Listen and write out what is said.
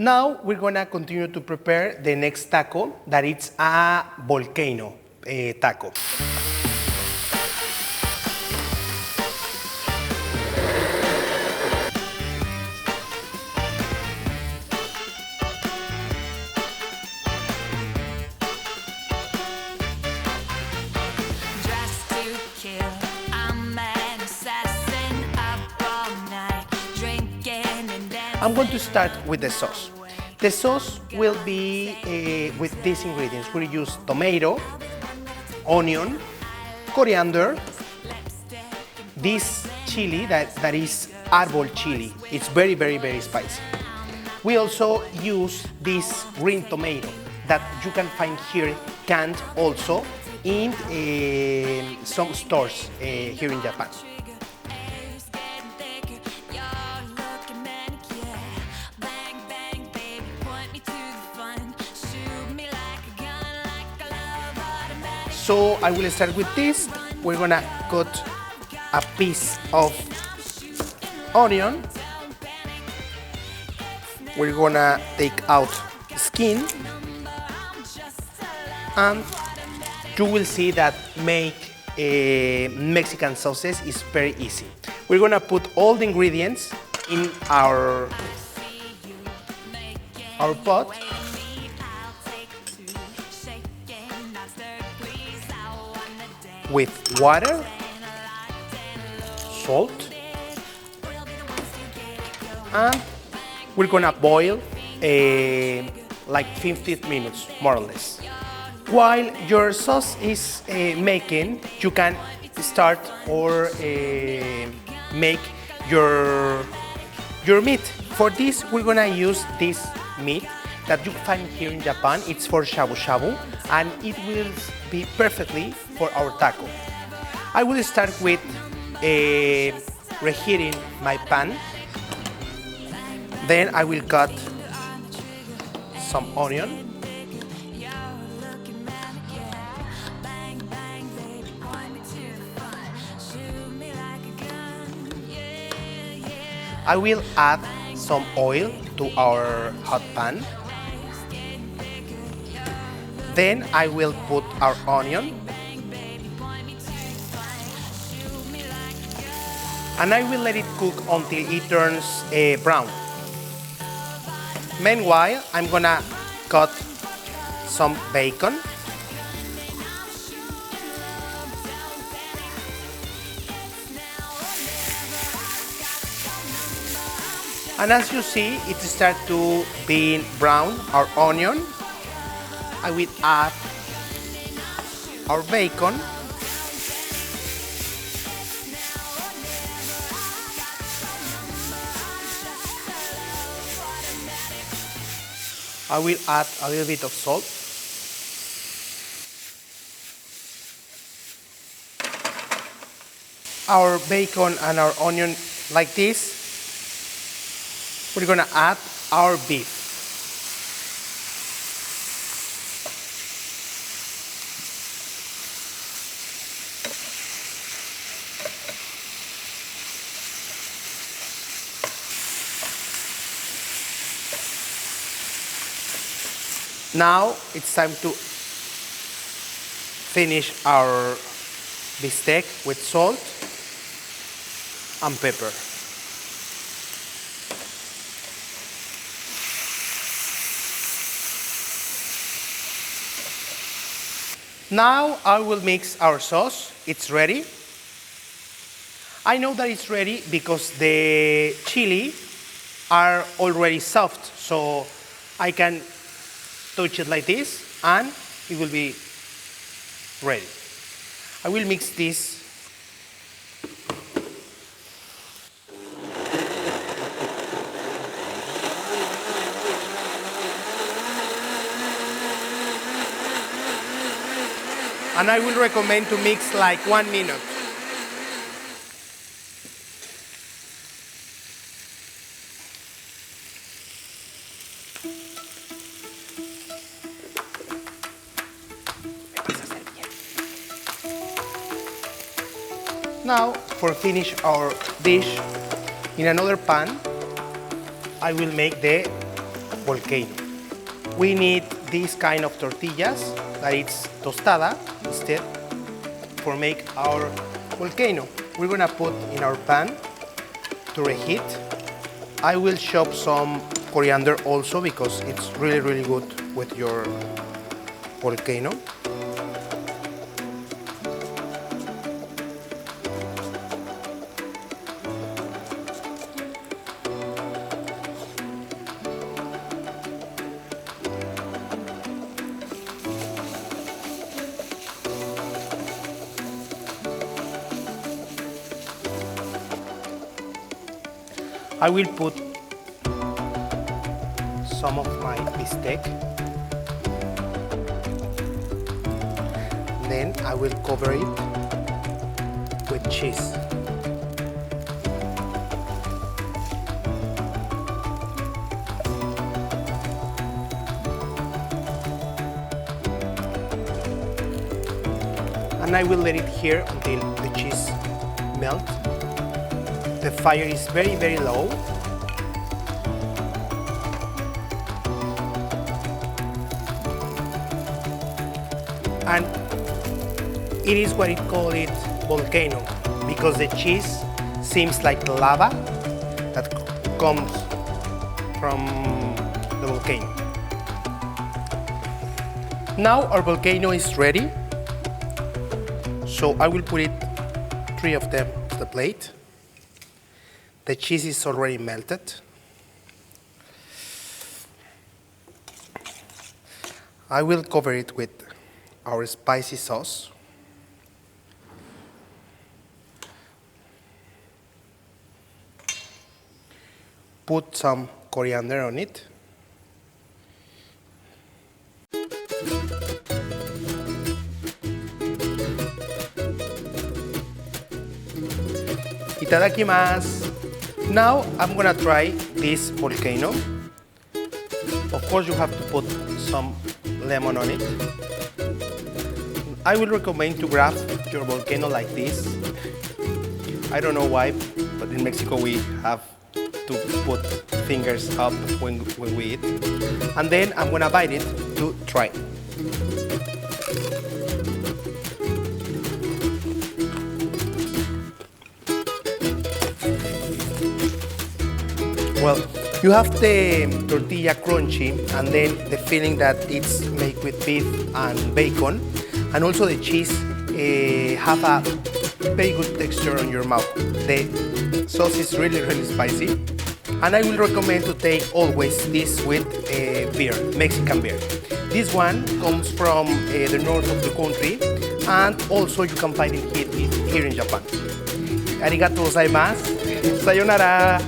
Now we're gonna continue to prepare the next taco, that it's a volcano taco. I'm going to start with the sauce. The sauce will be with these ingredients. We'll use tomato, onion, coriander, this chili that is arbol chili. It's very, very, very spicy. We also use this green tomato that you can find here canned also in some stores here in Japan. So I will start with this. We're gonna cut a piece of onion. We're gonna take out skin, and you will see that make Mexican sauces is very easy. We're gonna put all the ingredients in our pot. With water, salt, and we're gonna boil like 15 minutes, more or less. While your sauce is making, you can start or make your meat. For this, we're gonna use this meat that you find here in Japan. It's for shabu shabu, and it will be perfectly for our taco. I will start with reheating my pan. Then I will cut some onion. I will add some oil to our hot pan. Then I will put our onion. And I will let it cook until it turns brown. Meanwhile, I'm gonna cut some bacon. And as you see, it starts to be brown, our onion. I will add our bacon. I will add a little bit of salt. Our bacon and our onion like this. We're gonna add our beef. Now it's time to finish our bistec with salt and pepper. Now I will mix our sauce. It's ready. I know that it's ready because the chili are already soft, so I can touch it like this and it will be ready. I will mix this. And I will recommend to mix like 1 minute. Now, for finish our dish, in another pan, I will make the volcano. We need this kind of tortillas that it's tostada instead for make our volcano. We're gonna put in our pan to reheat. I will chop some coriander also because it's really good with your volcano. I will put some of my bistec. Then I will cover it with cheese. And I will let it here until the cheese melts. The fire is very low. And it is what it called it volcano because the cheese seems like lava that comes from the volcano. Now our volcano is ready. So I will put it 3 of them on the plate. The cheese is already melted. I will cover it with our spicy sauce. Put some coriander on it. Itadakimasu. Now I'm gonna try this volcano. Of course you have to put some lemon on it. I will recommend to grab your volcano like this. I don't know why, but in Mexico we have to put fingers up when we eat. And then I'm gonna bite it to try. Well, you have the tortilla crunchy and then the feeling that it's made with beef and bacon, and also the cheese have a very good texture on your mouth. The sauce is really spicy, and I will recommend to take always this with beer, Mexican beer. This one comes from the north of the country, and also you can find it here in Japan. Arigatou gozaimasu. Sayonara.